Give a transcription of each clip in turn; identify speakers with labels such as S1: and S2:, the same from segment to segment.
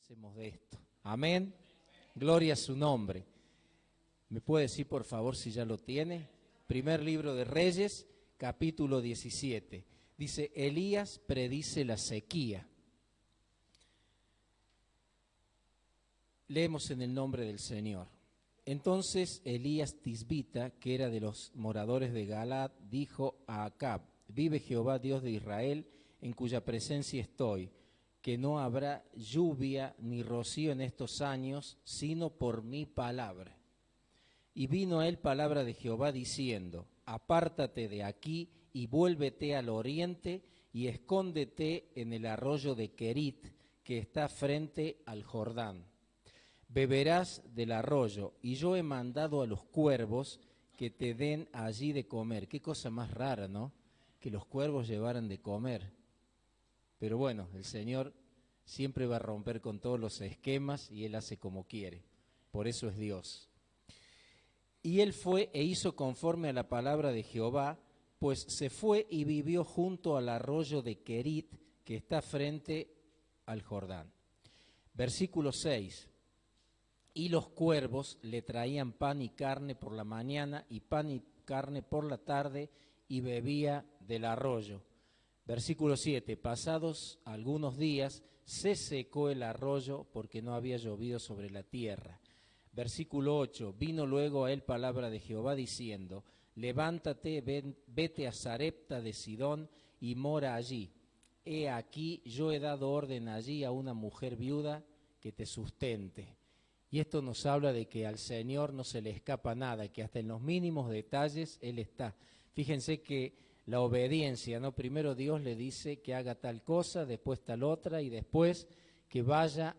S1: hacemos de esto. Amén. Gloria a su nombre. ¿Me puede decir, por favor, si ya lo tiene? Primer libro de Reyes, capítulo 17. Dice, Elías predice la sequía. Leemos en el nombre del Señor. Entonces Elías Tisbita, que era de los moradores de Galaad, dijo a Acab, vive Jehová Dios de Israel, en cuya presencia estoy, que no habrá lluvia ni rocío en estos años, sino por mi palabra. Y vino a él palabra de Jehová diciendo, apártate de aquí y vuélvete al oriente y escóndete en el arroyo de Querit, que está frente al Jordán. Beberás del arroyo, y yo he mandado a los cuervos que te den allí de comer. Qué cosa más rara, ¿no? Que los cuervos llevaran de comer. Pero bueno, el Señor siempre va a romper con todos los esquemas y Él hace como quiere. Por eso es Dios. Y él fue e hizo conforme a la palabra de Jehová, pues se fue y vivió junto al arroyo de Querit, que está frente al Jordán. Versículo 6. Y los cuervos le traían pan y carne por la mañana y pan y carne por la tarde, y bebía del arroyo. Versículo 7. Pasados algunos días se secó el arroyo porque no había llovido sobre la tierra. Versículo 8. Vino luego a él palabra de Jehová diciendo, levántate, vete a Sarepta de Sidón y mora allí. He aquí, yo he dado orden allí a una mujer viuda que te sustente. Y esto nos habla de que al Señor no se le escapa nada, que hasta en los mínimos detalles Él está. Fíjense que la obediencia, ¿no? Primero Dios le dice que haga tal cosa, después tal otra, y después que vaya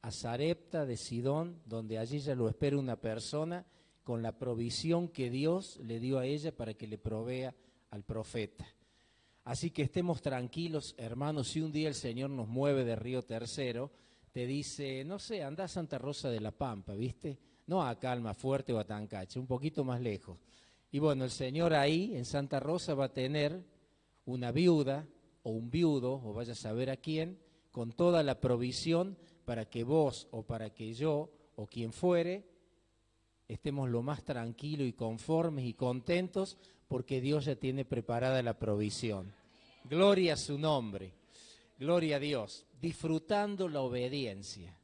S1: a Sarepta de Sidón, donde allí ya lo espera una persona, con la provisión que Dios le dio a ella para que le provea al profeta. Así que estemos tranquilos, hermanos, si un día el Señor nos mueve de Río Tercero, te dice, no sé, anda a Santa Rosa de la Pampa, ¿viste? No acá al Almafuerte o a Tancache, un poquito más lejos. Y bueno, el Señor ahí, en Santa Rosa, va a tener una viuda o un viudo, o vaya a saber a quién, con toda la provisión para que vos o para que yo o quien fuere estemos lo más tranquilos y conformes y contentos porque Dios ya tiene preparada la provisión. Gloria a su nombre, gloria a Dios, disfrutando la obediencia.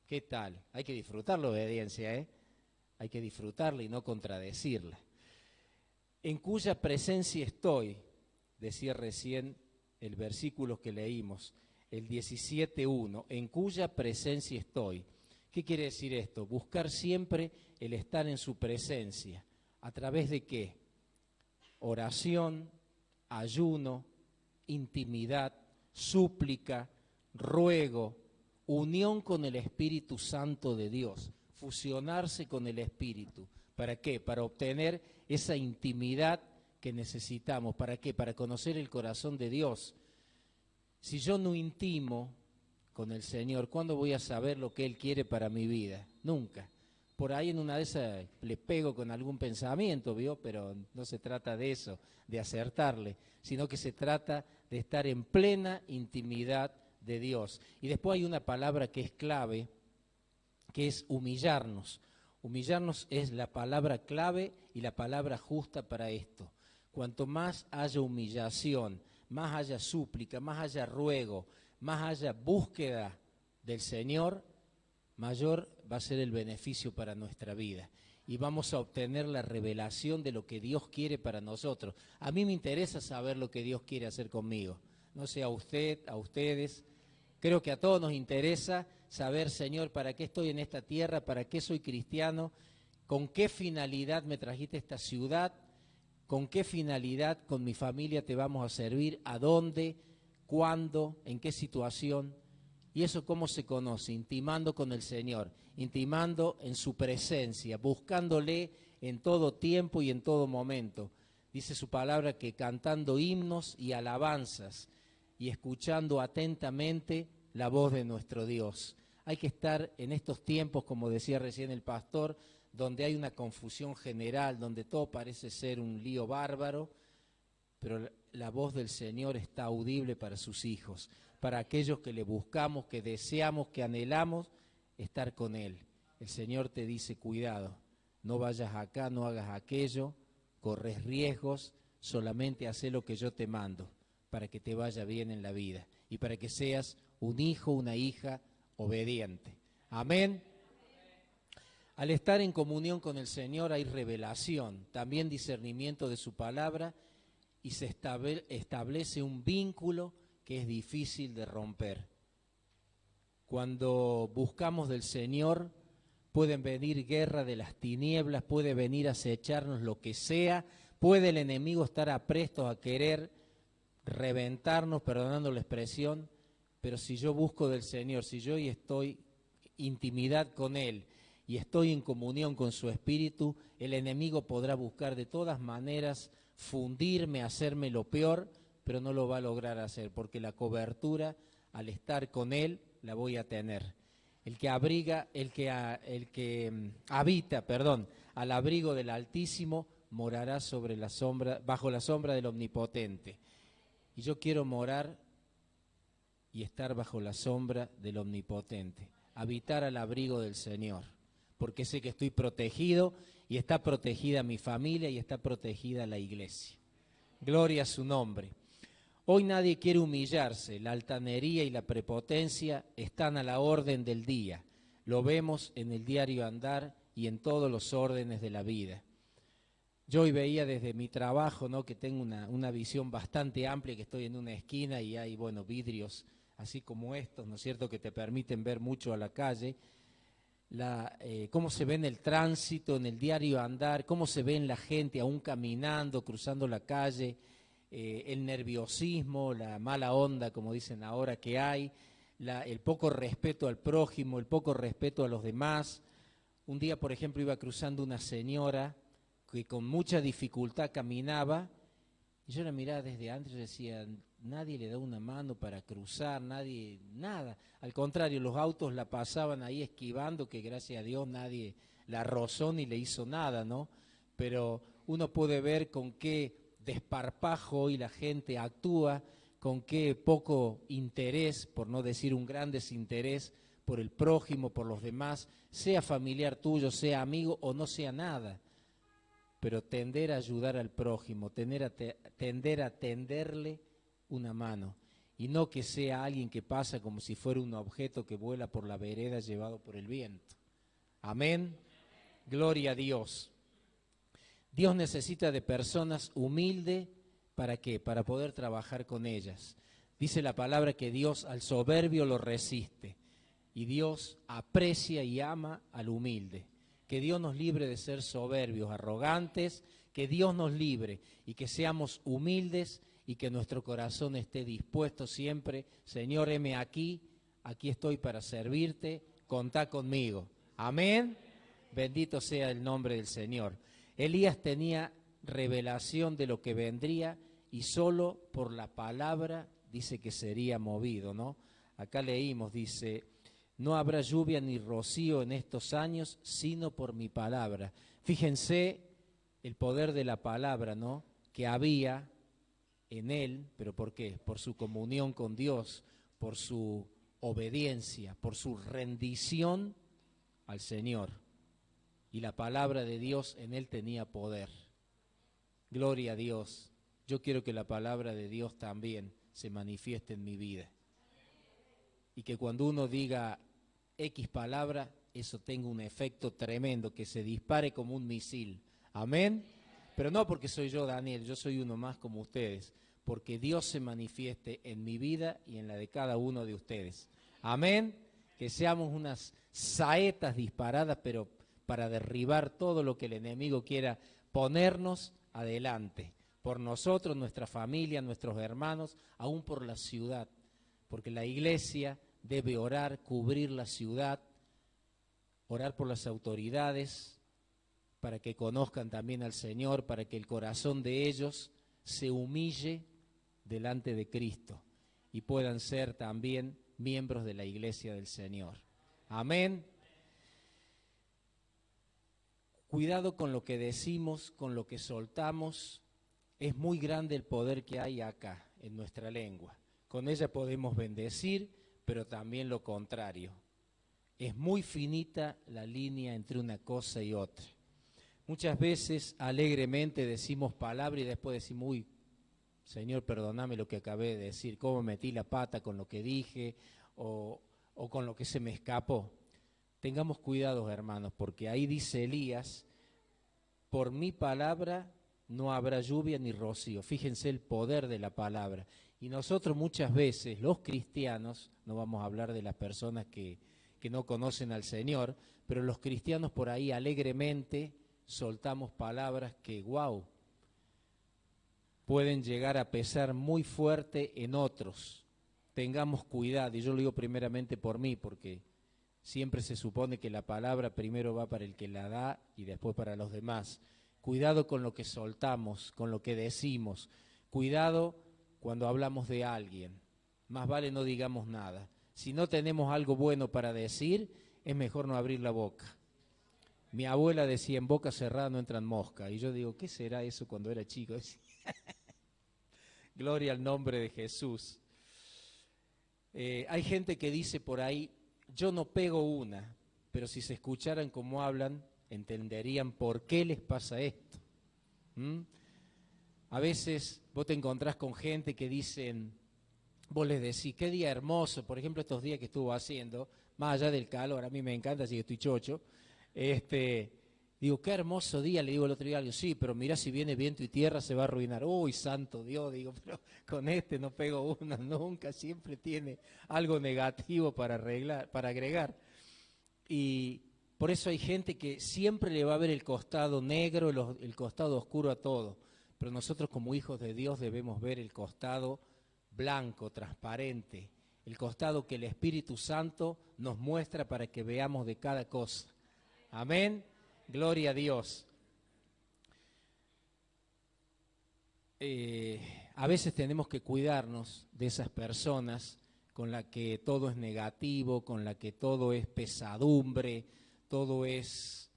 S1: ¿Qué tal? Hay que disfrutar la obediencia, ¿eh? Hay que disfrutarla y no contradecirla. En cuya presencia estoy, decía recién el versículo que leímos, el 17:1, en cuya presencia estoy. ¿Qué quiere decir esto? Buscar siempre el estar en su presencia. ¿A través de qué? Oración, ayuno, intimidad, súplica, ruego, unión con el Espíritu Santo de Dios, fusionarse con el Espíritu. ¿Para qué? Para obtener esa intimidad que necesitamos. ¿Para qué? Para conocer el corazón de Dios. Si yo no intimo con el Señor, ¿cuándo voy a saber lo que Él quiere para mi vida? Nunca. Por ahí en una de esas le pego con algún pensamiento, ¿vio? Pero no se trata de eso, de acertarle, sino que se trata de estar en plena intimidad de Dios. Y después hay una palabra que es clave, que es humillarnos. Humillarnos es la palabra clave y la palabra justa para esto. Cuanto más haya humillación, más haya súplica, más haya ruego, más haya búsqueda del Señor, mayor va a ser el beneficio para nuestra vida. Y vamos a obtener la revelación de lo que Dios quiere para nosotros. A mí me interesa saber lo que Dios quiere hacer conmigo. No sé a usted, a ustedes. Creo que a todos nos interesa saber, Señor, para qué estoy en esta tierra, para qué soy cristiano, con qué finalidad me trajiste a esta ciudad, con qué finalidad con mi familia te vamos a servir, a dónde, cuándo, en qué situación. ¿Y eso cómo se conoce? Intimando con el Señor, intimando en su presencia, buscándole en todo tiempo y en todo momento. Dice su palabra que cantando himnos y alabanzas y escuchando atentamente la voz de nuestro Dios. Hay que estar en estos tiempos, como decía recién el pastor, donde hay una confusión general, donde todo parece ser un lío bárbaro, pero la voz del Señor está audible para sus hijos. para aquellos que le buscamos, que deseamos, que anhelamos estar con Él. El Señor te dice, cuidado, no vayas acá, no hagas aquello, corres riesgos, solamente haz lo que yo te mando, para que te vaya bien en la vida y para que seas un hijo, una hija obediente. Amén. Al estar en comunión con el Señor hay revelación, también discernimiento de su palabra y se establece un vínculo que es difícil de romper. Cuando buscamos del Señor, pueden venir guerra de las tinieblas, puede venir a acecharnos lo que sea, puede el enemigo estar apresto a querer reventarnos, perdonando la expresión, pero si yo busco del Señor, si yo estoy en intimidad con Él y estoy en comunión con su Espíritu, el enemigo podrá buscar de todas maneras fundirme, hacerme lo peor, pero no lo va a lograr hacer, porque la cobertura, al estar con Él, la voy a tener. El que habita, al abrigo del Altísimo, morará bajo la sombra del Omnipotente. Y yo quiero morar y estar bajo la sombra del Omnipotente, habitar al abrigo del Señor, porque sé que estoy protegido y está protegida mi familia y está protegida la iglesia. Gloria a su nombre. Hoy nadie quiere humillarse, la altanería y la prepotencia están a la orden del día. Lo vemos en el diario andar y en todos los órdenes de la vida. Yo hoy veía desde mi trabajo, ¿no?, que tengo una visión bastante amplia, que estoy en una esquina y hay, vidrios así como estos, ¿no es cierto?, que te permiten ver mucho a la calle. Cómo se ve en el tránsito, en el diario andar, cómo se ve en la gente aún caminando, cruzando la calle, el nerviosismo, la mala onda, como dicen ahora, que hay, el poco respeto al prójimo, el poco respeto a los demás. Un día, por ejemplo, iba cruzando una señora que con mucha dificultad caminaba, y yo la miraba desde antes y decía, nadie le da una mano para cruzar, nadie, nada. Al contrario, los autos la pasaban ahí esquivando, que gracias a Dios nadie la rozó ni le hizo nada, ¿no? Pero uno puede ver con qué desparpajo hoy la gente actúa, con qué poco interés, por no decir un gran desinterés, por el prójimo, por los demás, sea familiar tuyo, sea amigo o no sea nada. Pero tender a ayudar al prójimo, tender a tenderle una mano, y no que sea alguien que pasa como si fuera un objeto que vuela por la vereda llevado por el viento. Amén. Gloria a Dios. Dios necesita de personas humildes, ¿para qué? Para poder trabajar con ellas. Dice la palabra que Dios al soberbio lo resiste, y Dios aprecia y ama al humilde. Que Dios nos libre de ser soberbios, arrogantes, que Dios nos libre y que seamos humildes y que nuestro corazón esté dispuesto siempre. Señor, heme aquí estoy para servirte, contá conmigo. Amén. Bendito sea el nombre del Señor. Elías tenía revelación de lo que vendría y solo por la palabra dice que sería movido, ¿no? Acá leímos, dice, no habrá lluvia ni rocío en estos años, sino por mi palabra. Fíjense el poder de la palabra, ¿no?, que había en él, pero ¿por qué? Por su comunión con Dios, por su obediencia, por su rendición al Señor. Y la palabra de Dios en él tenía poder. Gloria a Dios. Yo quiero que la palabra de Dios también se manifieste en mi vida. Y que cuando uno diga X palabra, eso tenga un efecto tremendo, que se dispare como un misil. Amén. Pero no porque soy yo, Daniel, yo soy uno más como ustedes, porque Dios se manifieste en mi vida y en la de cada uno de ustedes. Amén. Que seamos unas saetas disparadas, pero para derribar todo lo que el enemigo quiera ponernos adelante, por nosotros, nuestra familia, nuestros hermanos, aún por la ciudad, porque la iglesia debe orar, cubrir la ciudad, orar por las autoridades, para que conozcan también al Señor, para que el corazón de ellos se humille delante de Cristo y puedan ser también miembros de la iglesia del Señor. Amén. Cuidado con lo que decimos, con lo que soltamos. Es muy grande el poder que hay acá, en nuestra lengua. Con ella podemos bendecir, pero también lo contrario. Es muy finita la línea entre una cosa y otra. Muchas veces alegremente decimos palabra y después decimos, uy, Señor, perdóname lo que acabé de decir, cómo metí la pata con lo que dije o con lo que se me escapó. Tengamos cuidado, hermanos, porque ahí dice Elías, por mi palabra no habrá lluvia ni rocío. Fíjense el poder de la palabra. Y nosotros muchas veces, los cristianos, no vamos a hablar de las personas que no conocen al Señor, pero los cristianos por ahí alegremente soltamos palabras que, wow, pueden llegar a pesar muy fuerte en otros. Tengamos cuidado, y yo lo digo primeramente por mí, porque siempre se supone que la palabra primero va para el que la da y después para los demás. Cuidado con lo que soltamos, con lo que decimos. Cuidado cuando hablamos de alguien. Más vale no digamos nada. Si no tenemos algo bueno para decir, es mejor no abrir la boca. Mi abuela decía, en boca cerrada no entran moscas. Y yo digo, ¿qué será eso cuando era chico? Gloria al nombre de Jesús. Hay gente que dice por ahí, yo no pego una, pero si se escucharan cómo hablan, entenderían por qué les pasa esto. A veces vos te encontrás con gente que dicen, vos les decís, qué día hermoso, por ejemplo estos días que estuvo haciendo, más allá del calor, a mí me encanta, así que estoy chocho, digo, qué hermoso día, le digo el otro día, digo, sí, pero mirá si viene viento y tierra se va a arruinar, uy, santo Dios, digo, pero con no pego una nunca, siempre tiene algo negativo para agregar, y por eso hay gente que siempre le va a ver el costado negro, el costado oscuro a todo, pero nosotros como hijos de Dios debemos ver el costado blanco, transparente, el costado que el Espíritu Santo nos muestra para que veamos de cada cosa. Amén, gloria a Dios. A veces tenemos que cuidarnos de esas personas con las que todo es negativo, con las que todo es pesadumbre, todo es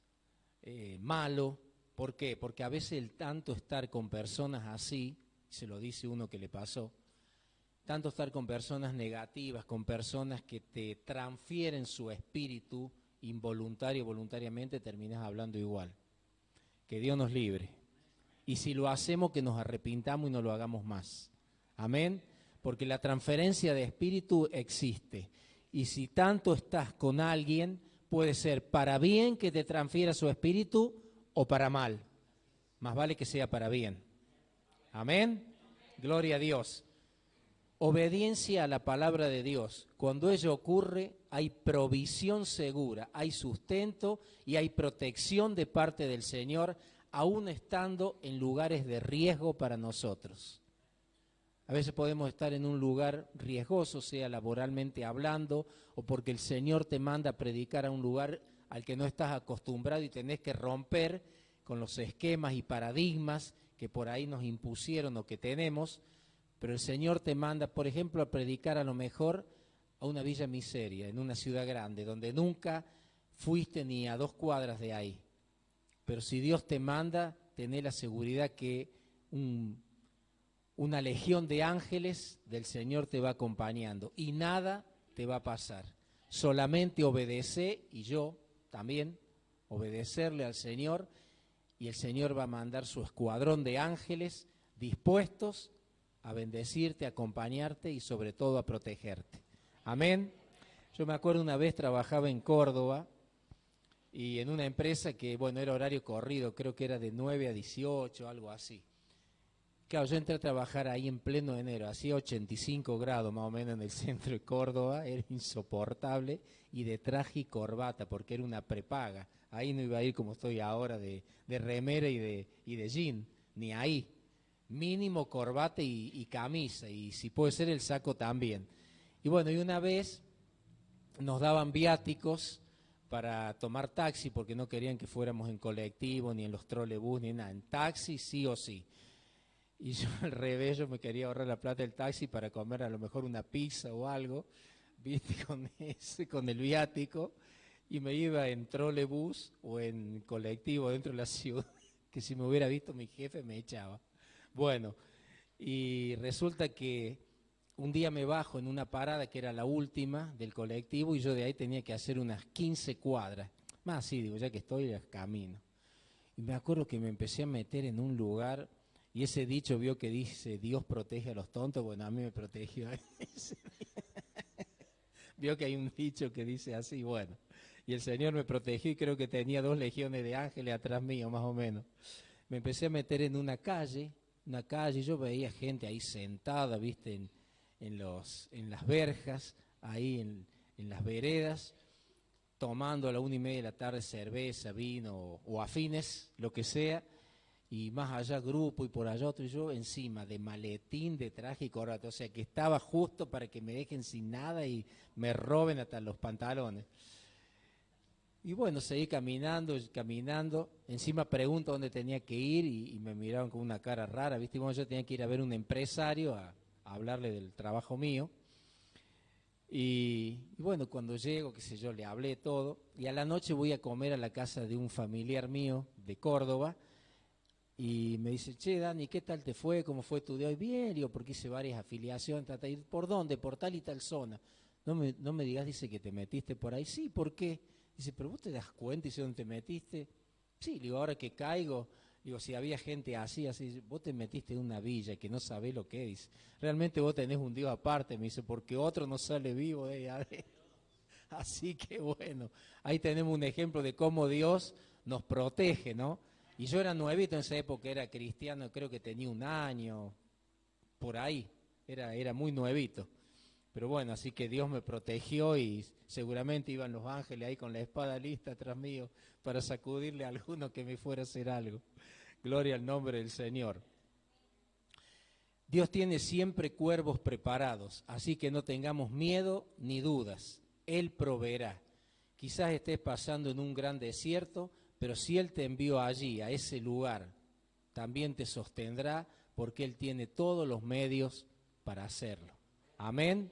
S1: malo. ¿Por qué? Porque a veces el tanto estar con personas así, se lo dice uno que le pasó, tanto estar con personas negativas, con personas que te transfieren su espíritu involuntario, voluntariamente, terminas hablando igual. Que Dios nos libre. Y si lo hacemos, que nos arrepintamos y no lo hagamos más. Amén. Porque la transferencia de espíritu existe. Y si tanto estás con alguien, puede ser para bien que te transfiera su espíritu o para mal. Más vale que sea para bien. Amén. Gloria a Dios. Obediencia a la palabra de Dios. Cuando ello ocurre, hay provisión segura, hay sustento y hay protección de parte del Señor, aún estando en lugares de riesgo para nosotros. A veces podemos estar en un lugar riesgoso, sea laboralmente hablando, o porque el Señor te manda a predicar a un lugar al que no estás acostumbrado y tenés que romper con los esquemas y paradigmas que por ahí nos impusieron o que tenemos. Pero el Señor te manda, por ejemplo, a predicar a lo mejor a una villa miseria, en una ciudad grande, donde nunca fuiste ni a 2 cuadras de ahí. Pero si Dios te manda, tenés la seguridad que una legión de ángeles del Señor te va acompañando y nada te va a pasar. Solamente obedece, y yo también, obedecerle al Señor, y el Señor va a mandar su escuadrón de ángeles dispuestos a bendecirte, a acompañarte y sobre todo a protegerte. Amén. Yo me acuerdo una vez trabajaba en Córdoba y en una empresa que, bueno, era horario corrido, creo que era de 9 a 18, algo así. Claro, yo entré a trabajar ahí en pleno enero, hacía 85 grados más o menos en el centro de Córdoba, era insoportable, y de traje y corbata, porque era una prepaga. Ahí no iba a ir como estoy ahora de remera y de jean, ni ahí. Mínimo corbata y camisa, y si puede ser el saco también. Y bueno, y una vez nos daban viáticos para tomar taxi, porque no querían que fuéramos en colectivo, ni en los trolebús, ni nada, en taxi sí o sí. Y yo al revés, yo me quería ahorrar la plata del taxi para comer a lo mejor una pizza o algo, viste, con el viático, y me iba en trolebús o en colectivo dentro de la ciudad, que si me hubiera visto mi jefe me echaba. Bueno, y resulta que un día me bajo en una parada que era la última del colectivo y yo de ahí tenía que hacer unas 15 cuadras. Más sí, digo, ya que estoy, ya camino. Y me acuerdo que me empecé a meter en un lugar y ese dicho vio que dice, Dios protege a los tontos, bueno, a mí me protegió. Vio que hay un dicho que dice así, bueno. Y el Señor me protegió y creo que tenía 2 legiones de ángeles atrás mío, más o menos. Me empecé a meter en una calle, yo veía gente ahí sentada, viste, en las verjas, ahí en las veredas, tomando a la 1:30 de la tarde cerveza, vino o afines, lo que sea, y más allá grupo y por allá otro, y yo encima de maletín, de traje y corbata, o sea que estaba justo para que me dejen sin nada y me roben hasta los pantalones. Y bueno, seguí caminando, encima pregunto dónde tenía que ir y me miraron con una cara rara, ¿viste? Bueno, yo tenía que ir a ver un empresario a hablarle del trabajo mío. Y bueno, cuando llego, qué sé yo, le hablé todo. Y a la noche voy a comer a la casa de un familiar mío de Córdoba. Y me dice, che, Dani, ¿qué tal te fue? ¿Cómo fue tu día hoy? Bien, digo, porque hice varias afiliaciones. ¿Por dónde? Por tal y tal zona. No me digas, dice, que te metiste por ahí. Sí, ¿por qué? Dice, pero vos te das cuenta, dice, ¿dónde te metiste? Sí, digo, ahora que caigo, digo, si había gente así, vos te metiste en una villa que no sabés lo que es. Realmente vos tenés un Dios aparte, me dice, porque otro no sale vivo de ahí adentro. Así que bueno, ahí tenemos un ejemplo de cómo Dios nos protege, ¿no? Y yo era nuevito en esa época, era cristiano, creo que tenía 1 año, por ahí, era muy nuevito. Pero bueno, así que Dios me protegió y seguramente iban los ángeles ahí con la espada lista atrás mío para sacudirle a alguno que me fuera a hacer algo. Gloria al nombre del Señor. Dios tiene siempre cuervos preparados, así que no tengamos miedo ni dudas. Él proveerá. Quizás estés pasando en un gran desierto, pero si Él te envió allí, a ese lugar, también te sostendrá porque Él tiene todos los medios para hacerlo. Amén.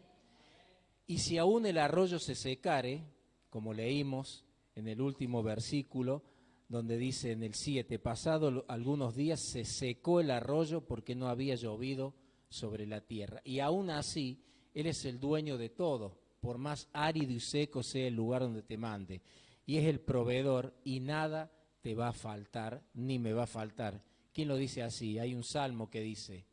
S1: Y si aún el arroyo se secare, como leímos en el último versículo, donde dice en el 7, pasado algunos días se secó el arroyo porque no había llovido sobre la tierra. Y aún así, Él es el dueño de todo, por más árido y seco sea el lugar donde te mande. Y es el proveedor y nada te va a faltar, ni me va a faltar. ¿Quién lo dice así? Hay un salmo que dice,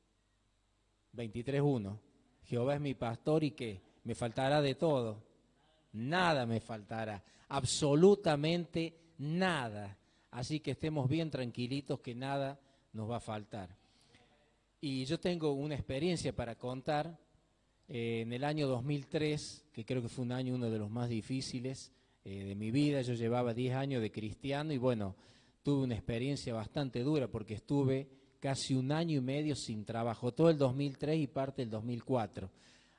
S1: 23:1, Jehová es mi pastor y ¿qué? Me faltará de todo. Nada me faltará, absolutamente nada. Así que estemos bien tranquilitos que nada nos va a faltar. Y yo tengo una experiencia para contar. En el año 2003, que creo que fue un año uno de los más difíciles de mi vida, yo llevaba 10 años de cristiano y bueno, tuve una experiencia bastante dura porque estuve casi 1 año y medio sin trabajo, todo el 2003 y parte del 2004.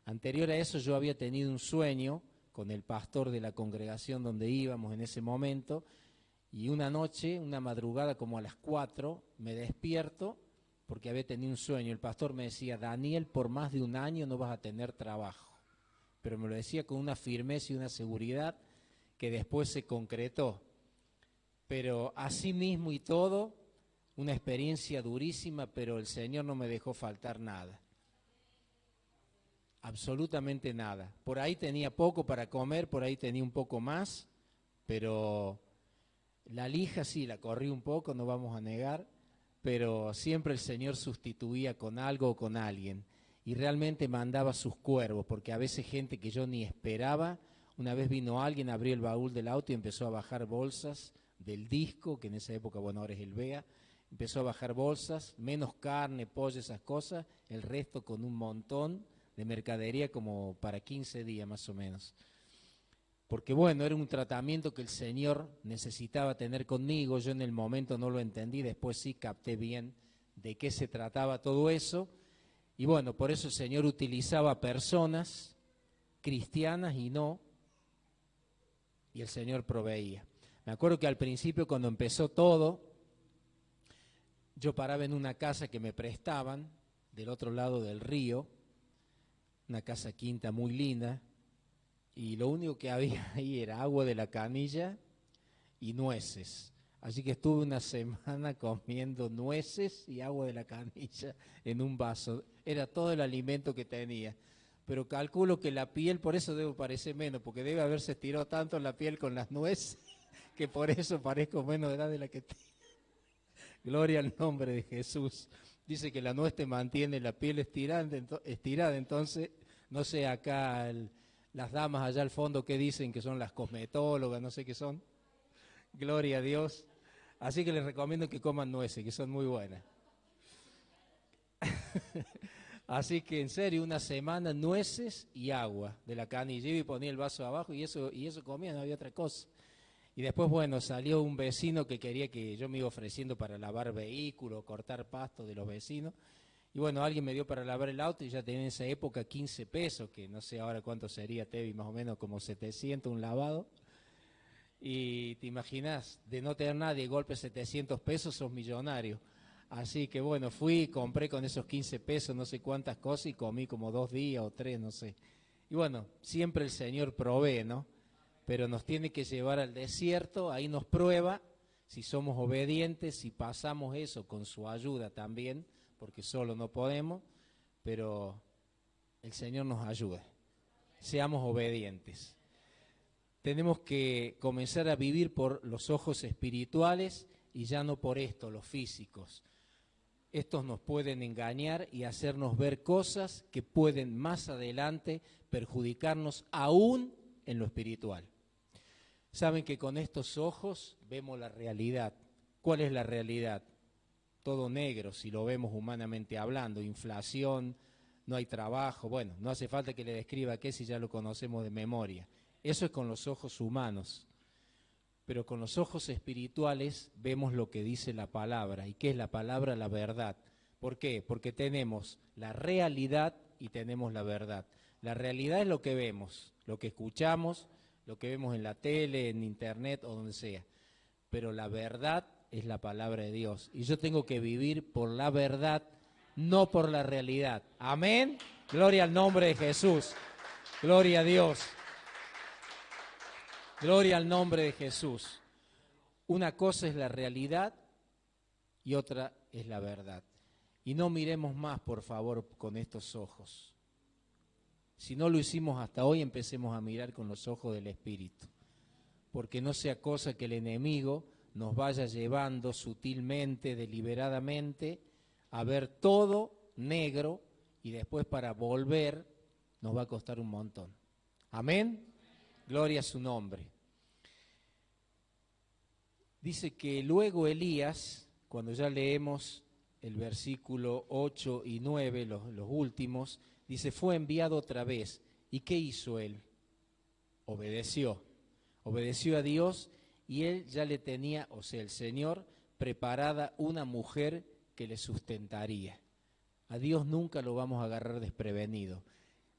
S1: Anterior a eso yo había tenido un sueño con el pastor de la congregación donde íbamos en ese momento, y una noche, una madrugada como a las 4, me despierto porque había tenido un sueño. El pastor me decía, Daniel, por más de 1 año no vas a tener trabajo. Pero me lo decía con una firmeza y una seguridad que después se concretó. Pero así mismo y todo, una experiencia durísima, pero el Señor no me dejó faltar nada. Absolutamente nada. Por ahí tenía poco para comer, por ahí tenía un poco más, pero la lija sí, la corrí un poco, no vamos a negar, pero siempre el Señor sustituía con algo o con alguien y realmente mandaba sus cuervos, porque a veces gente que yo ni esperaba, una vez vino alguien, abrió el baúl del auto y empezó a bajar bolsas del disco, que en esa época, bueno, ahora es el BEA, empezó a bajar bolsas, menos carne, pollo, esas cosas, el resto con un montón de mercadería como para 15 días más o menos. Porque bueno, era un tratamiento que el Señor necesitaba tener conmigo, yo en el momento no lo entendí, después sí capté bien de qué se trataba todo eso, y bueno, por eso el Señor utilizaba personas cristianas y no, y el Señor proveía. Me acuerdo que al principio cuando empezó todo, yo paraba en una casa que me prestaban del otro lado del río, una casa quinta muy linda, y lo único que había ahí era agua de la canilla y nueces. Así que estuve 1 semana comiendo nueces y agua de la canilla en un vaso. Era todo el alimento que tenía. pero calculo que la piel, por eso debo parecer menos, porque debe haberse estirado tanto la piel con las nueces, que por eso parezco menos de edad de la que tengo. Gloria al nombre de Jesús. Dice que la nuez te mantiene la piel estirada, entonces, no sé acá las damas allá al fondo que dicen que son las cosmetólogas, no sé qué son. Gloria a Dios. Así que les recomiendo que coman nueces, que son muy buenas. Así que en serio, una semana nueces y agua de la canilla, y ponía el vaso abajo y eso comía, no había otra cosa. Y después, bueno, salió un vecino que quería que yo me iba ofreciendo para lavar vehículos, cortar pasto de los vecinos. Y bueno, alguien me dio para lavar el auto y ya tenía en esa época 15 pesos, que no sé ahora cuánto sería, Tevi, más o menos como 700 un lavado. Y te imaginas, de no tener nada, de golpe 700 pesos, sos millonario. Así que bueno, fui, compré con esos 15 pesos no sé cuántas cosas y comí como 2 días o 3, no sé. Y bueno, siempre el Señor provee, ¿no? Pero nos tiene que llevar al desierto, ahí nos prueba si somos obedientes, si pasamos eso con su ayuda también, porque solo no podemos, pero el Señor nos ayuda. Seamos obedientes. Tenemos que comenzar a vivir por los ojos espirituales y ya no por esto, los físicos. Estos nos pueden engañar y hacernos ver cosas que pueden más adelante perjudicarnos aún en lo espiritual. Saben que con estos ojos vemos la realidad. ¿Cuál es la realidad? Todo negro, si lo vemos humanamente hablando, inflación, no hay trabajo, bueno, no hace falta que le describa qué si ya lo conocemos de memoria. Eso es con los ojos humanos, pero con los ojos espirituales vemos lo que dice la palabra. ¿Y qué es la palabra? La verdad. ¿Por qué? Porque tenemos la realidad y tenemos la verdad. La realidad es lo que vemos, lo que escuchamos, lo que vemos en la tele, en internet o donde sea. Pero la verdad es la palabra de Dios. Y yo tengo que vivir por la verdad, no por la realidad. Amén. Gloria al nombre de Jesús. Gloria a Dios. Gloria al nombre de Jesús. Una cosa es la realidad y otra es la verdad. Y no miremos más, por favor, con estos ojos. Si no lo hicimos hasta hoy, empecemos a mirar con los ojos del Espíritu. Porque no sea cosa que el enemigo nos vaya llevando sutilmente, deliberadamente, a ver todo negro y después para volver nos va a costar un montón. Amén. Gloria a su nombre. Dice que luego Elías, cuando ya leemos el versículo 8 y 9, los últimos, dice, fue enviado otra vez. ¿Y qué hizo él? Obedeció. Obedeció a Dios y él ya le tenía, o sea, el Señor, preparada una mujer que le sustentaría. A Dios nunca lo vamos a agarrar desprevenido.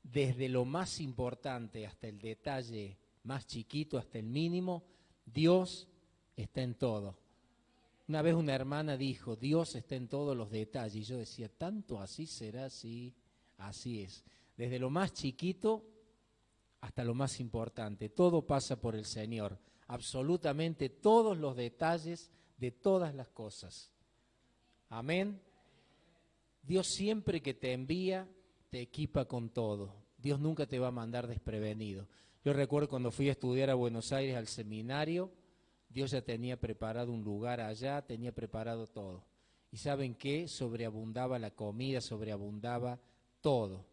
S1: Desde lo más importante hasta el detalle más chiquito, hasta el mínimo, Dios está en todo. Una vez una hermana dijo, Dios está en todos los detalles. Y yo decía, ¿tanto así será? Sí, así es. Desde lo más chiquito hasta lo más importante. Todo pasa por el Señor. Absolutamente todos los detalles de todas las cosas. Amén. Dios siempre que te envía, te equipa con todo. Dios nunca te va a mandar desprevenido. Yo recuerdo cuando fui a estudiar a Buenos Aires al seminario, Dios ya tenía preparado un lugar allá, tenía preparado todo. ¿Y saben qué? Sobreabundaba la comida, sobreabundaba todo.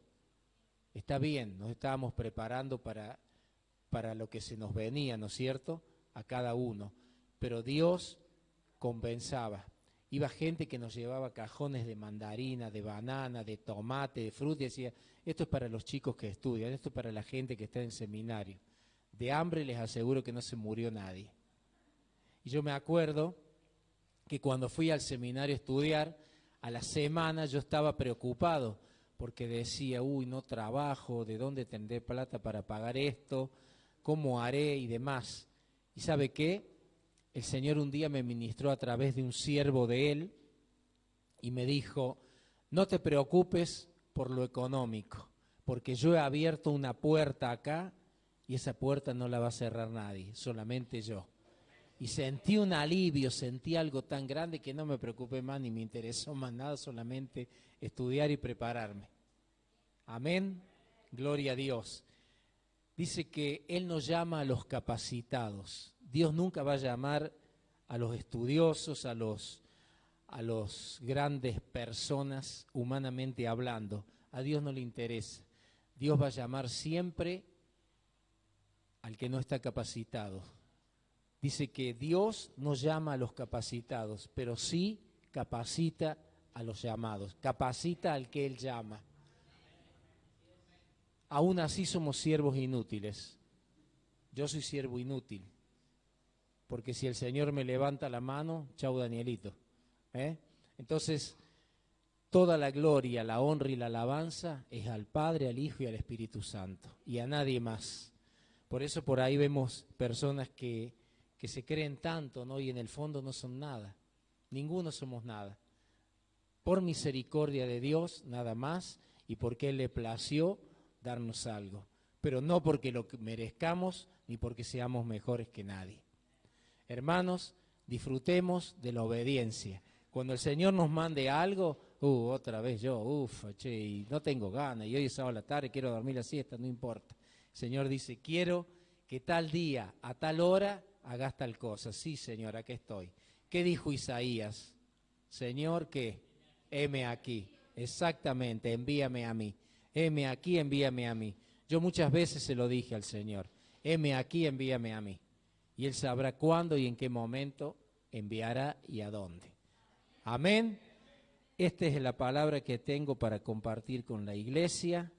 S1: Está bien, nos estábamos preparando para lo que se nos venía, ¿no es cierto? A cada uno. Pero Dios compensaba. Iba gente que nos llevaba cajones de mandarina, de banana, de tomate, de fruta, y decía, esto es para los chicos que estudian, esto es para la gente que está en seminario. De hambre les aseguro que no se murió nadie. Y yo me acuerdo que cuando fui al seminario a estudiar, a la semana yo estaba preocupado, porque decía, no trabajo, ¿de dónde tendré plata para pagar esto? ¿Cómo haré? Y demás. ¿Y sabe qué? El Señor un día me ministró a través de un siervo de Él y me dijo, no te preocupes por lo económico, porque yo he abierto una puerta acá y esa puerta no la va a cerrar nadie, solamente yo. Y sentí un alivio, sentí algo tan grande que no me preocupé más ni me interesó más nada, solamente estudiar y prepararme. Amén. Gloria a Dios. Dice que Él nos llama a los capacitados. Dios nunca va a llamar a los estudiosos, a los grandes personas, humanamente hablando. A Dios no le interesa. Dios va a llamar siempre al que no está capacitado. Dice que Dios no llama a los capacitados, pero sí capacita a los llamados, capacita al que Él llama. Aún así somos siervos inútiles. Yo soy siervo inútil, porque si el Señor me levanta la mano, chau Danielito. Entonces, toda la gloria, la honra y la alabanza es al Padre, al Hijo y al Espíritu Santo, y a nadie más. Por eso por ahí vemos personas que se creen tanto, ¿no? Y en el fondo no son nada. Ninguno somos nada. Por misericordia de Dios, nada más, y porque Él le plació darnos algo. Pero no porque lo merezcamos, ni porque seamos mejores que nadie. Hermanos, disfrutemos de la obediencia. Cuando el Señor nos mande algo, otra vez yo, y no tengo ganas, y hoy es sábado a la tarde, quiero dormir la siesta, no importa. El Señor dice, quiero que tal día, a tal hora, hagas tal cosa. Sí, Señor, aquí estoy. ¿Qué dijo Isaías? Señor, ¿qué? Heme aquí. Exactamente, envíame a mí. Heme aquí, envíame a mí. Yo muchas veces se lo dije al Señor. Heme aquí, envíame a mí. Y Él sabrá cuándo y en qué momento enviará y a dónde. Amén. Esta es la palabra que tengo para compartir con la iglesia.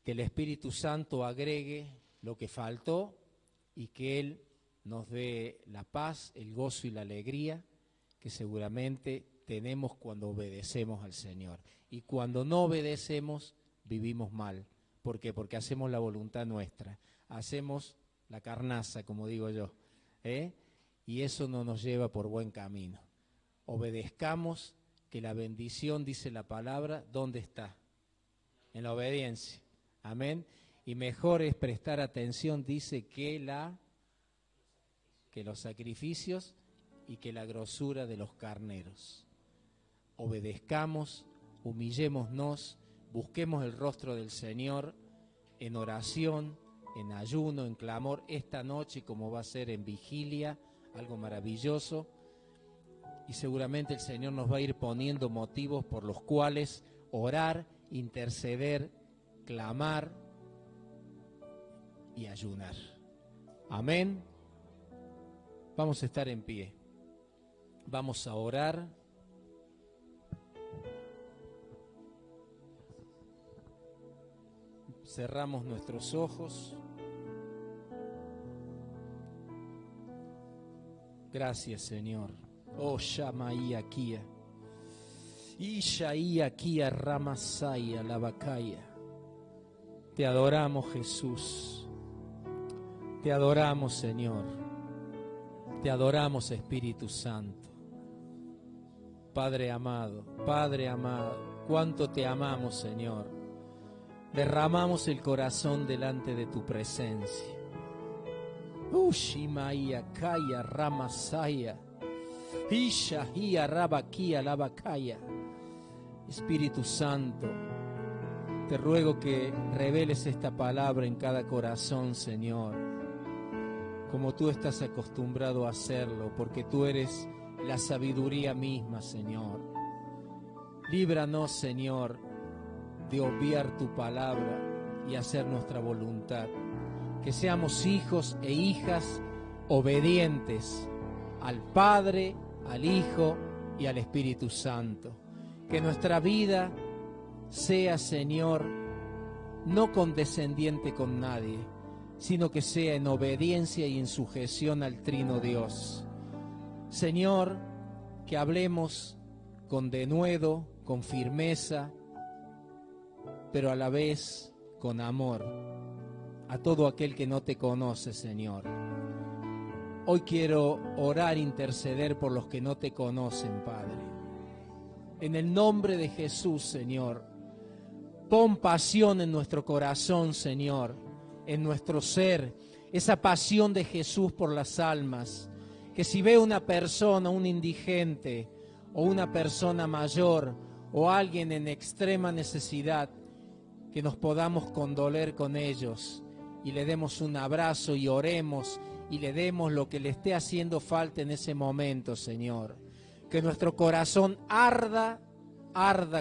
S1: Que el Espíritu Santo agregue lo que faltó y que Él nos dé la paz, el gozo y la alegría que seguramente tenemos cuando obedecemos al Señor. Y cuando no obedecemos, vivimos mal. ¿Por qué? Porque hacemos la voluntad nuestra, hacemos la carnaza, como digo yo, y eso no nos lleva por buen camino. Obedezcamos, que la bendición, dice la palabra, ¿dónde está? En la obediencia. Amén. Y mejor es prestar atención, dice, que los sacrificios y que la grosura de los carneros. Obedezcamos, humillémonos, busquemos el rostro del Señor en oración, en ayuno, en clamor, esta noche, como va a ser en vigilia, algo maravilloso. Y seguramente el Señor nos va a ir poniendo motivos por los cuales orar, interceder, clamar y ayunar. Amén. Vamos a estar en pie. Vamos a orar. Cerramos nuestros ojos. Gracias, Señor. Oh, Shamaía Kia. Ishaía Kia Ramasaya Lavacaya. Te adoramos, Jesús. Te adoramos, Señor. Te adoramos, Espíritu Santo. Padre amado, cuánto te amamos, Señor. Derramamos el corazón delante de tu presencia. Ushimaya Kaya Ramasaya. Ishahia Rabakia Lavacaya. Espíritu Santo, te ruego que reveles esta palabra en cada corazón, Señor, como tú estás acostumbrado a hacerlo, porque tú eres la sabiduría misma, Señor. Líbranos, Señor, de obviar tu palabra y hacer nuestra voluntad. Que seamos hijos e hijas obedientes al Padre, al Hijo y al Espíritu Santo. Que nuestra vida sea, Señor, no condescendiente con nadie, sino que sea en obediencia y en sujeción al Trino Dios. Señor, que hablemos con denuedo, con firmeza, pero a la vez con amor a todo aquel que no te conoce, Señor. Hoy quiero orar, interceder por los que no te conocen, Padre. En el nombre de Jesús, Señor, pon pasión en nuestro corazón, Señor, en nuestro ser, esa pasión de Jesús por las almas, que si ve una persona, un indigente, o una persona mayor, o alguien en extrema necesidad, que nos podamos condoler con ellos y le demos un abrazo y oremos y le demos lo que le esté haciendo falta en ese momento, Señor. Que nuestro corazón arda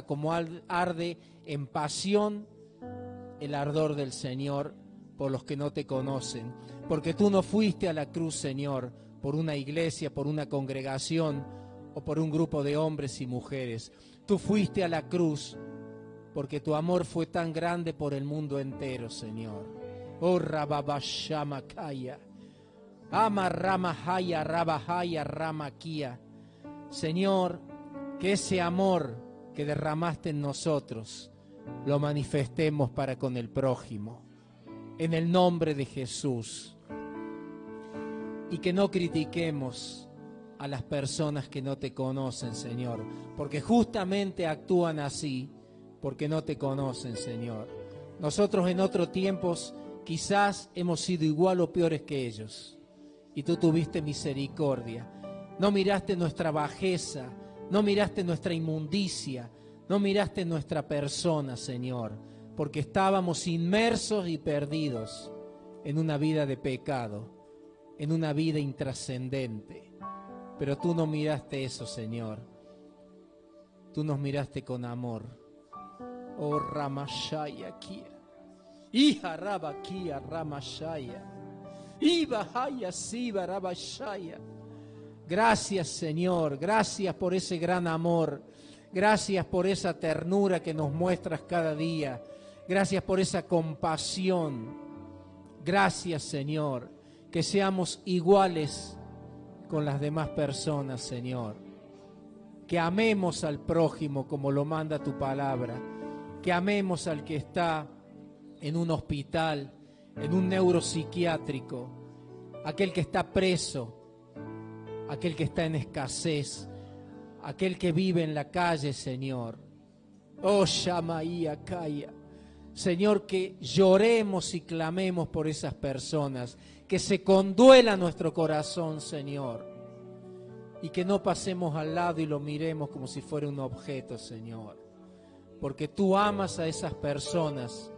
S1: como arde en pasión el ardor del Señor por los que no te conocen. Porque tú no fuiste a la cruz, Señor, por una iglesia, por una congregación o por un grupo de hombres y mujeres. Tú fuiste a la cruz porque tu amor fue tan grande por el mundo entero, Señor. Oh, Rababashamakaya, Ama Ramahaya, Rabahaya, Ramakia. Señor, que ese amor que derramaste en nosotros lo manifestemos para con el prójimo, en el nombre de Jesús. Y que no critiquemos a las personas que no te conocen, Señor, porque justamente actúan así, porque no te conocen, Señor. Nosotros en otros tiempos quizás hemos sido igual o peores que ellos, y tú tuviste misericordia. No miraste nuestra bajeza, no miraste nuestra inmundicia, no miraste nuestra persona, Señor, porque estábamos inmersos y perdidos en una vida de pecado, en una vida intrascendente. Pero tú no miraste eso, Señor. Tú nos miraste con amor. Oh, Ramashaya Kia. Hija Rabakia Ramashaya. Ibahaya Siba Rabashaya. Gracias, Señor. Gracias por ese gran amor. Gracias por esa ternura que nos muestras cada día. Gracias por esa compasión. Gracias, Señor. Que seamos iguales con las demás personas, Señor. Que amemos al prójimo como lo manda tu palabra. Que amemos al que está en un hospital, en un neuropsiquiátrico, aquel que está preso, aquel que está en escasez, aquel que vive en la calle, Señor. Oh, Shamaía Kaya. Señor, que lloremos y clamemos por esas personas, que se conduela nuestro corazón, Señor, y que no pasemos al lado y lo miremos como si fuera un objeto, Señor, porque tú amas a esas personas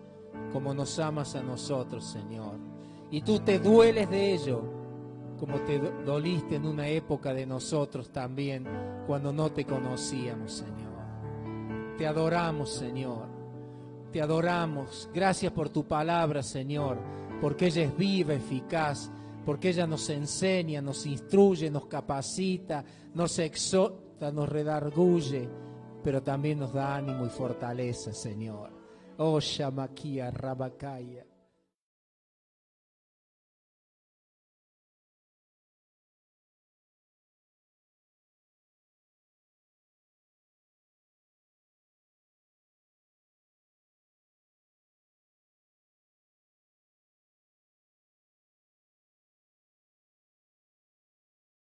S1: como nos amas a nosotros, Señor, y tú te dueles de ello como te doliste en una época de nosotros también, cuando no te conocíamos, Señor. Te adoramos, Señor. Te adoramos. Gracias por tu palabra, Señor, porque ella es viva, eficaz, porque ella nos enseña, nos instruye, nos capacita, nos exhorta, nos redarguye, pero también nos da ánimo y fortaleza, Señor. Oh, Shamakia Rabakaya.